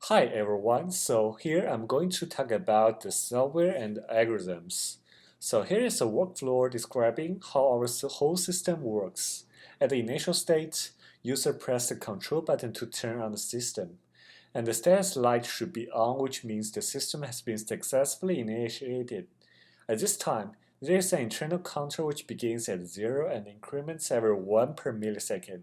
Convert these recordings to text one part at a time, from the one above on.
Hi everyone, so here I'm going to talk about the software and algorithms. So here is a workflow describing how our whole system works. At the initial state, user press the control button to turn on the system. And the status light should be on, which means the system has been successfully initiated. At this time, there is an internal counter which begins at 0 and increments every 1 per millisecond.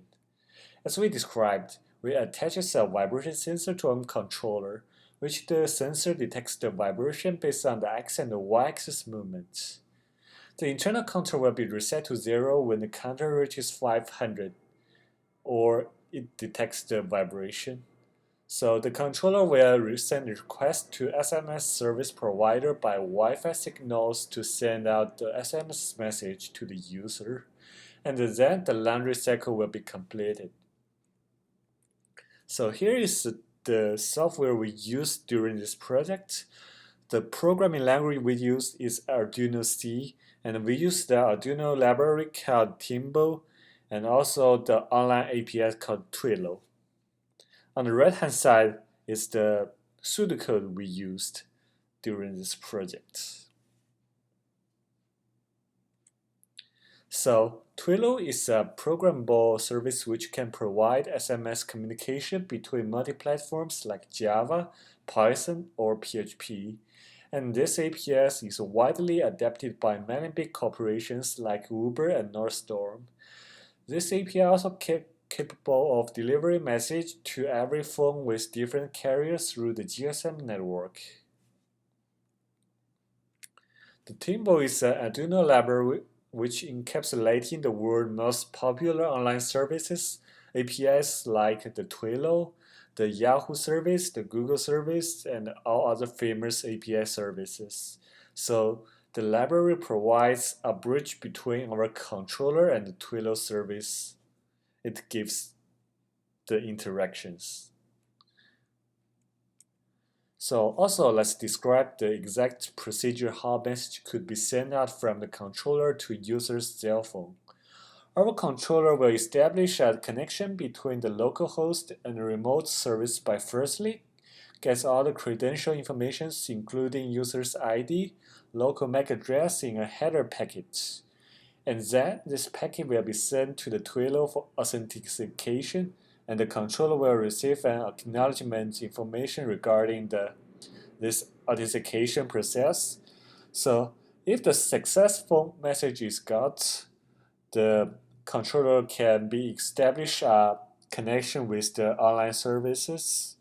As we described, we attach a vibration sensor to a controller, which the sensor detects the vibration based on the x and the y-axis movements. The internal counter will be reset to 0 when the counter reaches 500, or it detects the vibration. So the controller will send a request to SMS service provider by Wi-Fi signals to send out the SMS message to the user, and then the laundry cycle will be completed. So here is the software we used during this project. The programming language we use is Arduino C, and we use the Arduino library called Timbo, and also the online API called Twilio. On the right-hand side is the pseudocode we used during this project. So Twilio is a programmable service which can provide SMS communication between multi-platforms like Java, Python, or PHP. And this APS is widely adopted by many big corporations like Uber and Northstorm. This API also capable of delivering message to every phone with different carriers through the GSM network. The Timbo is an Arduino library which encapsulating the world's most popular online services, APIs like the Twilio, the Yahoo service, the Google service, and all other famous API services. So the library provides a bridge between our controller and the Twilio service. It gives the interactions. So also let's describe the exact procedure how message could be sent out from the controller to user's cell phone. Our controller will establish a connection between the local host and the remote service by firstly gets all the credential information including user's ID, local MAC address in a header packet. And then this packet will be sent to the Twilio for authentication, and the controller will receive an acknowledgement information regarding this authentication process. So if the successful message is got, the controller can be establish a connection with the online services.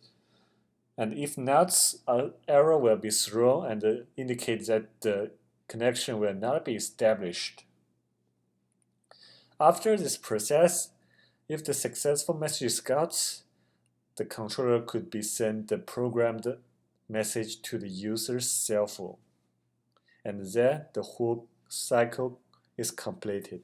And if not, an error will be thrown and indicate that the connection will not be established. After this process, if the successful message is got, the controller could be sent the programmed message to the user's cell phone. And then the whole cycle is completed.